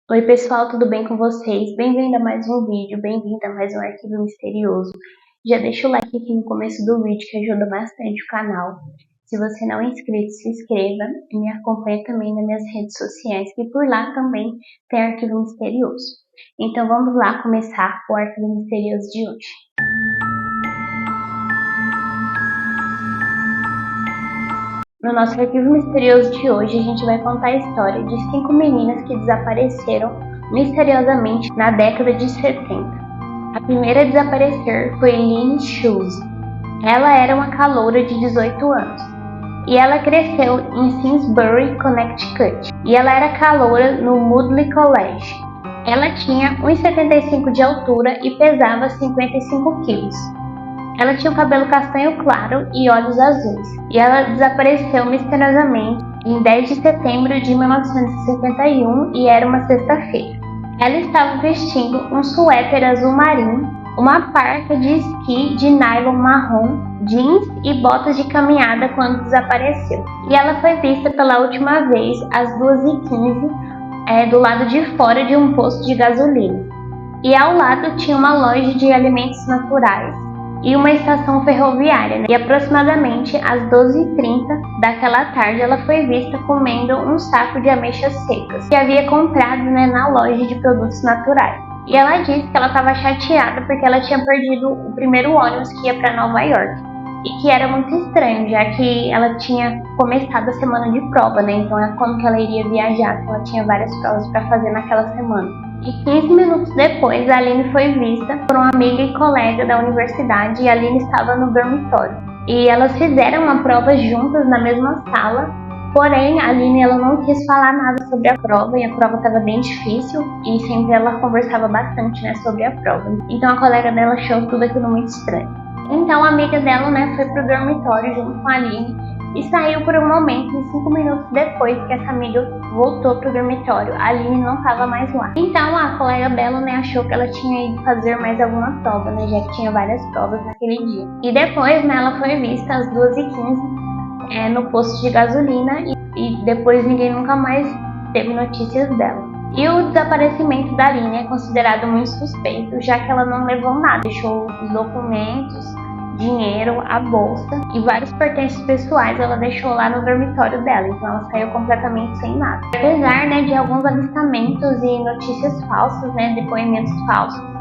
Oi pessoal, tudo bem com vocês? Bem-vindo a mais um vídeo, bem-vindo a mais um arquivo misterioso. Já deixa o like aqui no começo do vídeo que ajuda bastante o canal. Se você não é inscrito, se inscreva e me acompanhe também nas minhas redes sociais, que por lá também tem arquivo misterioso. Então vamos lá começar o arquivo misterioso de hoje. No nosso arquivo misterioso de hoje, a gente vai contar a história de 5 meninas que desapareceram misteriosamente na década de 70. A primeira a desaparecer foi Lynn Schultz. Ela era uma caloura de 18 anos e ela cresceu em Simsbury, Connecticut, e ela era caloura no Moodley College. Ela tinha 1,75 de altura e pesava 55 quilos. Ela tinha o cabelo castanho claro e olhos azuis, e ela desapareceu misteriosamente em 10 de setembro de 1971 e era uma sexta-feira. Ela estava vestindo um suéter azul marinho, uma parca de esqui de nylon marrom, jeans e botas de caminhada quando desapareceu. E ela foi vista pela última vez às 2h15 do lado de fora de um posto de gasolina. E ao lado tinha uma loja de alimentos naturais e uma estação ferroviária, E aproximadamente às 12h30 daquela tarde ela foi vista comendo um saco de ameixas secas que havia comprado na loja de produtos naturais. E ela disse que ela estava chateada porque ela tinha perdido o primeiro ônibus que ia para Nova York e que era muito estranho, já que ela tinha começado a semana de prova, Então como que ela iria viajar se ela tinha várias provas para fazer naquela semana? E 15 minutos depois, a Aline foi vista por uma amiga e colega da universidade e a Aline estava no dormitório. E elas fizeram uma prova juntas na mesma sala, porém a Aline ela não quis falar nada sobre a prova e a prova estava bem difícil e sempre ela conversava bastante sobre a prova. Então a colega dela achou tudo aquilo muito estranho. Então a amiga dela foi pro dormitório junto com a Aline e saiu por um momento, e 5 minutos depois que essa amiga voltou pro dormitório, a Aline não estava mais lá. Então a colega dela achou que ela tinha ido fazer mais alguma prova, já que tinha várias provas naquele dia. E depois ela foi vista às 2h15 no posto de gasolina e depois ninguém nunca mais teve notícias dela. E o desaparecimento da Aline é considerado muito suspeito, já que ela não levou nada, deixou os documentos, dinheiro, a bolsa e vários pertences pessoais ela deixou lá no dormitório dela, então ela saiu completamente sem nada. Apesar de alguns avistamentos e notícias falsas, depoimentos falsos,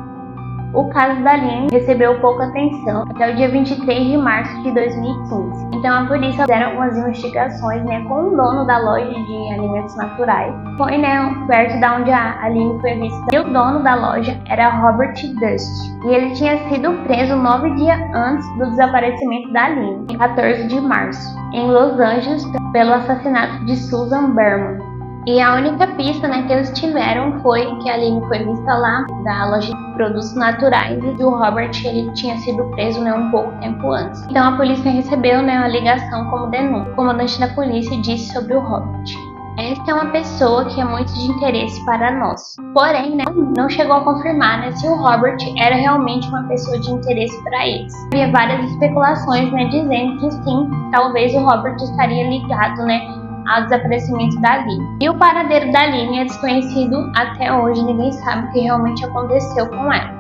o caso da Aline recebeu pouca atenção até o dia 23 de março de 2015. Então a polícia fizeram algumas investigações com o dono da loja de alimentos naturais. Foi perto de onde a Aline foi vista. E o dono da loja era Robert Dust. E ele tinha sido preso 9 dias antes do desaparecimento da Aline, em 14 de março, em Los Angeles, pelo assassinato de Susan Berman. E a única pista que eles tiveram foi que a Aline foi vista lá da loja de produtos naturais e o Robert ele tinha sido preso um pouco tempo antes. Então a polícia recebeu a ligação como denúncia. O comandante da polícia disse sobre o Robert: esta é uma pessoa que é muito de interesse para nós. Porém, não chegou a confirmar se o Robert era realmente uma pessoa de interesse para eles. Havia várias especulações dizendo que sim, talvez o Robert estaria ligado ao desaparecimento da Aline. E o paradeiro da Aline é desconhecido até hoje, ninguém sabe o que realmente aconteceu com ela.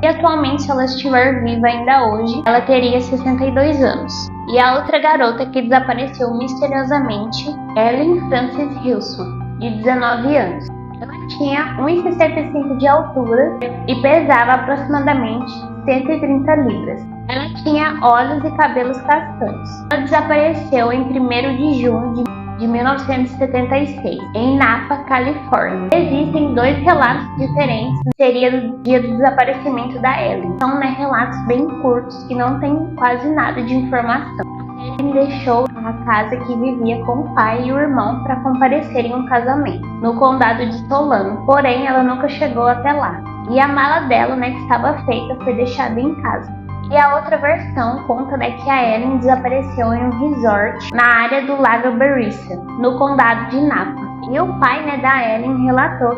E atualmente, se ela estiver viva ainda hoje, ela teria 62 anos. E a outra garota que desapareceu misteriosamente, Ellen Frances Wilson, de 19 anos. Ela tinha 1,65 de altura e pesava aproximadamente 130 libras. Ela tinha olhos e cabelos castanhos. Ela desapareceu em 1º de junho de 1976, em Napa, Califórnia. Existem 2 relatos diferentes, seria do dia do desaparecimento da Ellen. São relatos bem curtos, que não tem quase nada de informação. A Ellen deixou a casa que vivia com o pai e o irmão para comparecerem a um casamento, no condado de Solano, porém ela nunca chegou até lá. E a mala dela, que estava feita, foi deixada em casa. E a outra versão conta que a Ellen desapareceu em um resort na área do Lago Berryessa, no condado de Napa. E o pai da Ellen relatou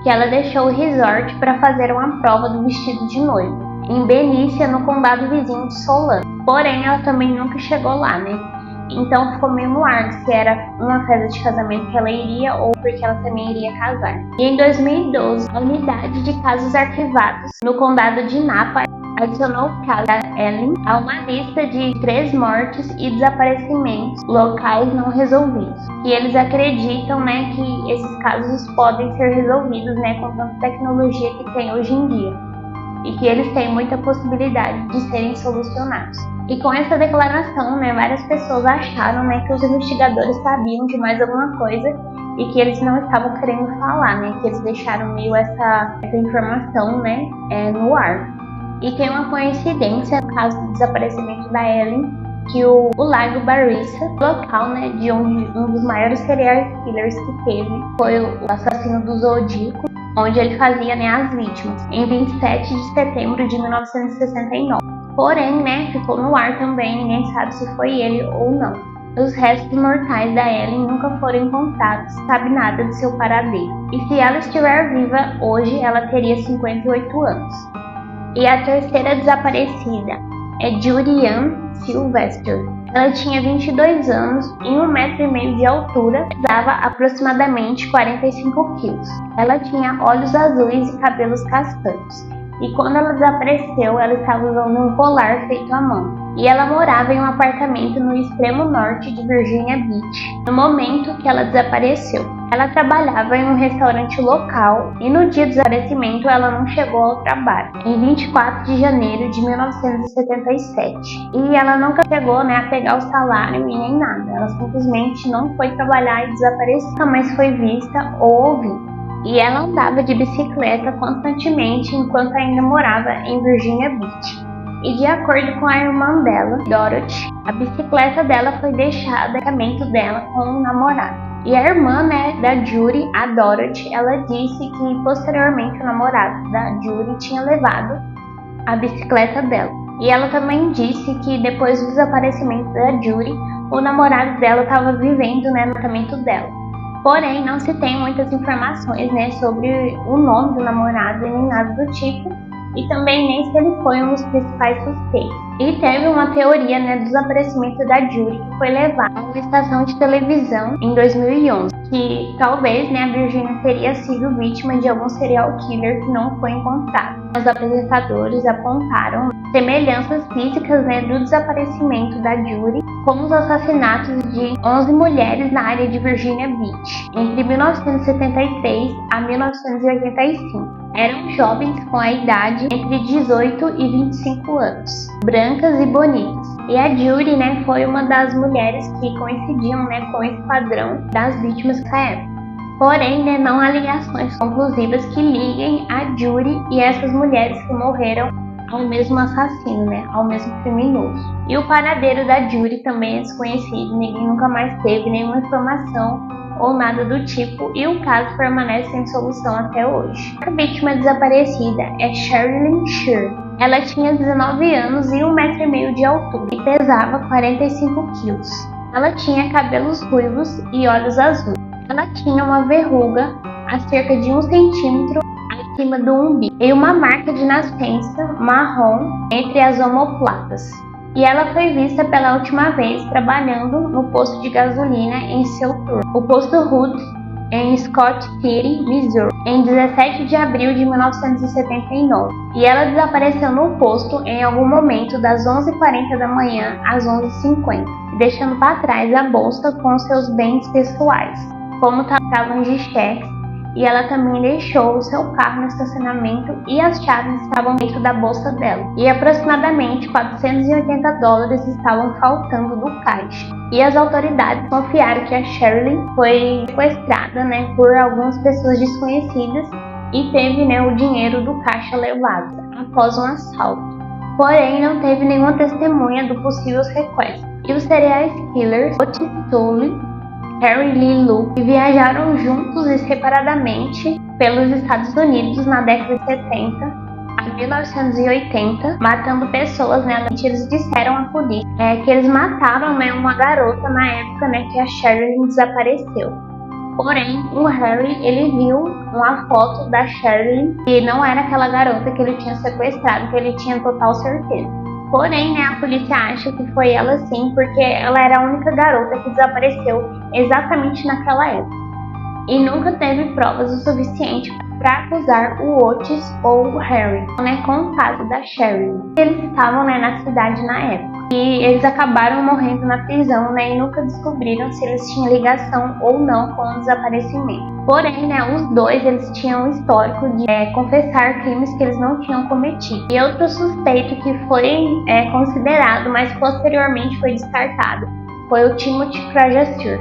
que ela deixou o resort para fazer uma prova do vestido de noiva, em Benícia, no condado vizinho de Solano. Porém, ela também nunca chegou lá, Então ficou meio no ar se era uma festa de casamento que ela iria ou porque ela também iria casar. E em 2012, a unidade de casos arquivados no condado de Napa adicionou o caso da Ellen a uma lista de 3 mortes e desaparecimentos locais não resolvidos. E eles acreditam, né, que esses casos podem ser resolvidos, né, com tanta tecnologia que tem hoje em dia. E que eles têm muita possibilidade de serem solucionados. E com essa declaração, né, várias pessoas acharam, né, que os investigadores sabiam de mais alguma coisa e que eles não estavam querendo falar, né, que eles deixaram meio essa informação, né, no ar. E tem uma coincidência no caso do desaparecimento da Ellen, que o Lago Barissa, local, né, de onde um dos maiores serial killers que teve foi o assassino do Zodíaco, onde ele fazia, né, as vítimas, em 27 de setembro de 1969. Porém, né, ficou no ar também, ninguém sabe se foi ele ou não. Os restos mortais da Ellen nunca foram encontrados, sabe nada de seu paradeiro. E se ela estiver viva hoje, ela teria 58 anos. E a terceira desaparecida é Judy Ann Sylvester. Ela tinha 22 anos e 1,5 metro de altura, pesava aproximadamente 45 quilos. Ela tinha olhos azuis e cabelos castanhos. E quando ela desapareceu, ela estava usando um colar feito à mão. E ela morava em um apartamento no extremo norte de Virginia Beach, no momento que ela desapareceu. Ela trabalhava em um restaurante local e no dia do desaparecimento ela não chegou ao trabalho, em 24 de janeiro de 1977. E ela nunca chegou, né, a pegar o salário e nem nada. Ela simplesmente não foi trabalhar e desapareceu, nunca mais foi vista ou ouvida. E ela andava de bicicleta constantemente enquanto ainda morava em Virginia Beach. E de acordo com a irmã dela, Dorothy, a bicicleta dela foi deixada no apartamento dela com um namorado. E a irmã, né, da Judy, a Dorothy, ela disse que posteriormente o namorado da Judy tinha levado a bicicleta dela. E ela também disse que depois do desaparecimento da Judy, o namorado dela estava vivendo, né, no apartamento dela. Porém, não se tem muitas informações, né, sobre o nome do namorado e nem nada do tipo, e também nem se ele foi um dos principais suspeitos. E teve uma teoria, né, do desaparecimento da Judy que foi levada a uma estação de televisão em 2011, que talvez, né, a Virginia teria sido vítima de algum serial killer que não foi encontrado. Os apresentadores apontaram semelhanças físicas, né, do desaparecimento da Judy com os assassinatos de 11 mulheres na área de Virginia Beach entre 1973 a 1985. Eram jovens com a idade entre 18 e 25 anos, brancas e bonitas. E a Judy, né, foi uma das mulheres que coincidiam, né, com esse padrão das vítimas dessa época. Porém, né, não há ligações conclusivas que liguem a Judy e essas mulheres que morreram ao mesmo assassino, né, ao mesmo criminoso. E o paradeiro da Judy também é desconhecido, ninguém nunca mais teve nenhuma informação ou nada do tipo, e o caso permanece sem solução até hoje. A vítima desaparecida é Sherilyn Shear. Ela tinha 19 anos e 1,5 metro de altura e pesava 45 quilos. Ela tinha cabelos ruivos e olhos azuis. Ela tinha uma verruga a cerca de 1 centímetro acima do umbigo e uma marca de nascença marrom entre as omoplatas. E ela foi vista pela última vez trabalhando no posto de gasolina em seu turno, o posto Hood, em Scott City, Missouri, em 17 de abril de 1979. E ela desapareceu no posto em algum momento das 11h40 da manhã às 11h50, deixando para trás a bolsa com seus bens pessoais, como talões de cheques, e ela também deixou o seu carro no estacionamento e as chaves estavam dentro da bolsa dela. E aproximadamente $480 estavam faltando do caixa. E as autoridades confiaram que a Sherilyn foi sequestrada, né, por algumas pessoas desconhecidas e teve, né, o dinheiro do caixa levado após um assalto. Porém, não teve nenhuma testemunha do possível sequestro. E os serial killers Otis Toole, Harry Lee Luke viajaram juntos e separadamente pelos Estados Unidos na década de 70 a 1980, matando pessoas, né? Eles disseram à polícia que eles mataram, né, uma garota na época, né, que a Sherilyn desapareceu. Porém, o Harry, ele viu uma foto da Sherilyn e não era aquela garota que ele tinha sequestrado, que ele tinha total certeza. Porém, né, a polícia acha que foi ela sim, porque ela era a única garota que desapareceu exatamente naquela época. E nunca teve provas o suficiente para acusar o Otis ou o Harry, né, com o caso da Sherilyn. Eles estavam, né, na cidade na época. E eles acabaram morrendo na prisão, né, e nunca descobriram se eles tinham ligação ou não com o desaparecimento. Porém, né, os dois eles tinham um histórico de confessar crimes que eles não tinham cometido. E outro suspeito que foi considerado, mas posteriormente foi descartado, foi o Timothy Fraser.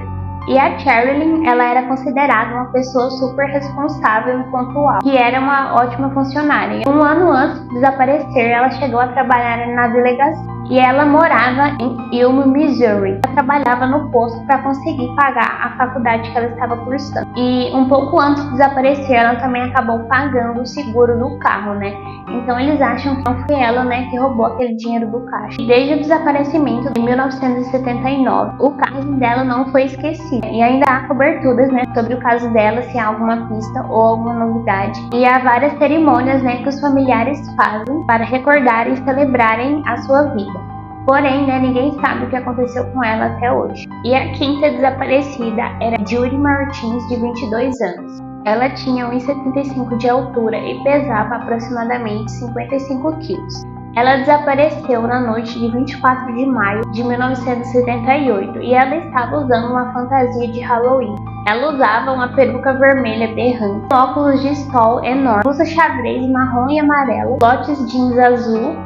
E a Sherilyn, ela era considerada uma pessoa super responsável e pontual, que era uma ótima funcionária. Um ano antes de desaparecer, ela chegou a trabalhar na delegacia. E ela morava em Elm, Missouri. Ela trabalhava no posto para conseguir pagar a faculdade que ela estava cursando. E um pouco antes de desaparecer, ela também acabou pagando o seguro do carro, né? Então eles acham que não foi ela, né, que roubou aquele dinheiro do caixa. Desde o desaparecimento em 1979, o caso dela não foi esquecido. E ainda há coberturas, né, sobre o caso dela, se há alguma pista ou alguma novidade. E há várias cerimônias, né, que os familiares fazem para recordar e celebrarem a sua vida. Porém, né, ninguém sabe o que aconteceu com ela até hoje. E a quinta desaparecida era Judy Martins, de 22 anos. Ela tinha 1,75 de altura e pesava aproximadamente 55 quilos. Ela desapareceu na noite de 24 de maio de 1978 e ela estava usando uma fantasia de Halloween. Ela usava uma peruca vermelha berrante, óculos de sol enorme, blusa xadrez marrom e amarelo, botes jeans azul,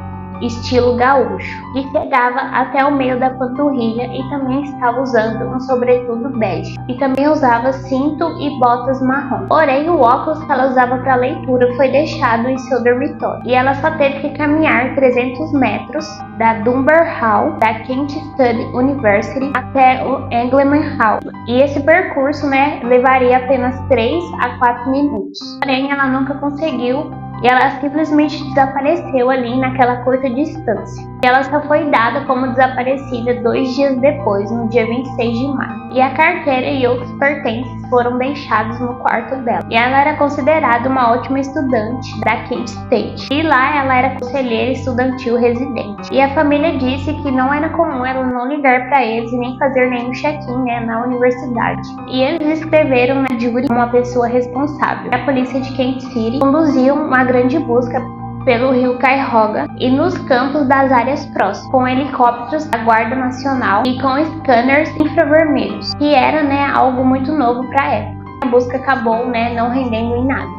estilo gaúcho, e chegava até o meio da panturrilha e também estava usando um sobretudo bege. E também usava cinto e botas marrom. Porém, o óculos que ela usava para leitura foi deixado em seu dormitório. E ela só teve que caminhar 300 metros da Dunbar Hall, da Kent State University, até o Engleman Hall. E esse percurso, né, levaria apenas 3 a 4 minutos. Porém, ela nunca conseguiu. E ela simplesmente desapareceu ali naquela curta distância. E ela só foi dada como desaparecida 2 dias depois, no dia 26 de maio. E a carteira e outros pertences foram deixados no quarto dela. E ela era considerada uma ótima estudante da Kent State. E lá ela era conselheira estudantil residente. E a família disse que não era comum ela não ligar para eles e nem fazer nenhum check-in, né, na universidade. E eles escreveram na Judy como uma pessoa responsável. A polícia de Kent City conduziu uma grande busca pelo rio Cuyahoga e nos campos das áreas próximas, com helicópteros da Guarda Nacional e com scanners infravermelhos, que era, né, algo muito novo para a época. A busca acabou, né, não rendendo em nada.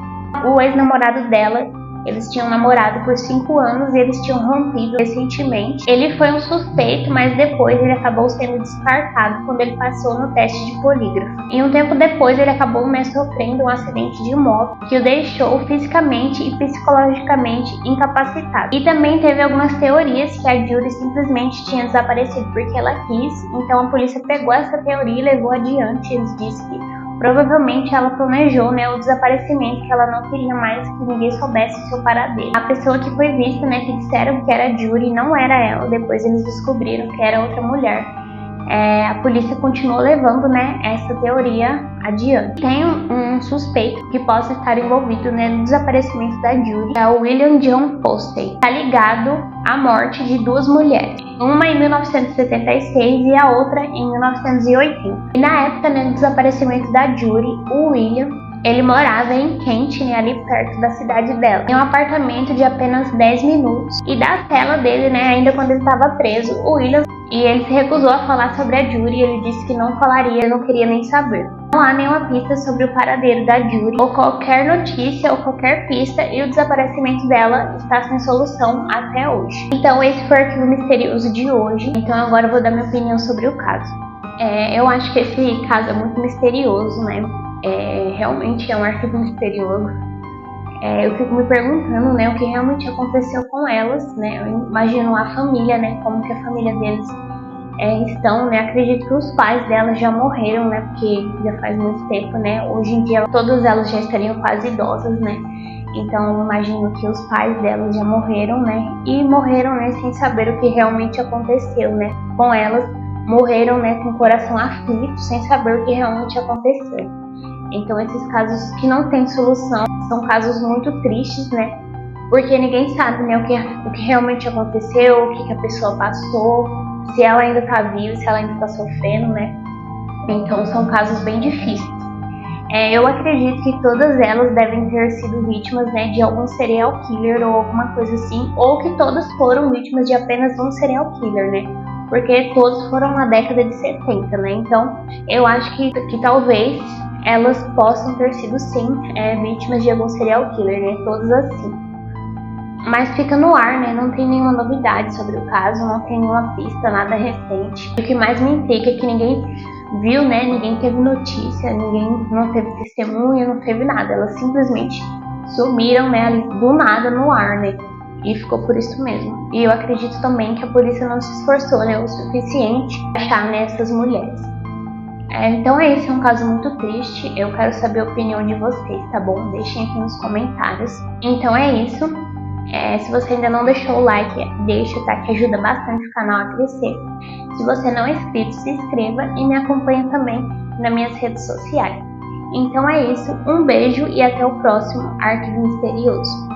O ex-namorado dela, eles tinham namorado por 5 anos e eles tinham rompido recentemente. Ele foi um suspeito, mas depois ele acabou sendo descartado quando ele passou no teste de polígrafo. E um tempo depois ele acabou, né, sofrendo um acidente de moto que o deixou fisicamente e psicologicamente incapacitado. E também teve algumas teorias que a Judy simplesmente tinha desaparecido porque ela quis. Então a polícia pegou essa teoria e levou adiante. Eles disseram que provavelmente ela planejou, né, o desaparecimento, que ela não queria mais que ninguém soubesse o seu paradeiro. A pessoa que foi vista, né, que disseram que era a Judy, não era ela. Depois eles descobriram que era outra mulher. A polícia continuou levando, né, essa teoria adiante. Tem um suspeito que possa estar envolvido, né, no desaparecimento da Judy, é o William John Postey. Está ligado à morte de 2 mulheres, uma em 1976 e a outra em 1980. E na época, né, do desaparecimento da Judy, o William, ele morava em Kent, né, ali perto da cidade dela, em um apartamento de apenas 10 minutos. E da cela dele, né, ainda quando ele estava preso, o William, e ele se recusou a falar sobre a Judy. Ele disse que não falaria, não queria nem saber. Não há nenhuma pista sobre o paradeiro da Judy, ou qualquer notícia, ou qualquer pista, e o desaparecimento dela está sem solução até hoje. Então esse foi o arquivo misterioso de hoje. Então agora eu vou dar minha opinião sobre o caso. Eu acho que esse caso é muito misterioso, né? Realmente é um arquivo misterioso. Eu fico me perguntando, né, o que realmente aconteceu com elas, né? Eu imagino a família, né, como que a família deles estão, né? Acredito que os pais delas já morreram, né, porque já faz muito tempo, né? Hoje em dia todas elas já estariam quase idosas, né? Então eu imagino que os pais delas já morreram, né? E morreram, né, sem saber o que realmente aconteceu, né, com elas. Morreram, né, com o coração aflito, sem saber o que realmente aconteceu. Então esses casos que não têm solução são casos muito tristes, né? porque ninguém sabe, né, o que realmente aconteceu, o que a pessoa passou, se ela ainda tá viva, se ela ainda tá sofrendo, né? Então são casos bem difíceis. Eu acredito que todas elas devem ter sido vítimas, né, de algum serial killer ou alguma coisa assim, ou que todas foram vítimas de apenas um serial killer, né? Porque todos foram na década de 70, né? Então eu acho que talvez elas possam ter sido sim vítimas de algum serial killer, né? Todas assim. Mas fica no ar, né? Não tem nenhuma novidade sobre o caso, não tem nenhuma pista, nada recente. O que mais me intriga é que ninguém viu, né? Ninguém teve notícia, ninguém não teve testemunha, não teve nada. Elas simplesmente sumiram, né? Ali do nada no ar, né? E ficou por isso mesmo. E eu acredito também que a polícia não se esforçou, né, o suficiente para achar, né, essas mulheres. Então esse é um caso muito triste. Eu quero saber a opinião de vocês, tá bom? Deixem aqui nos comentários. Então é isso. Se você ainda não deixou o like, deixa, tá? Que ajuda bastante o canal a crescer. Se você não é inscrito, se inscreva e me acompanhe também nas minhas redes sociais. Então é isso, um beijo e até o próximo Arquivo Misterioso.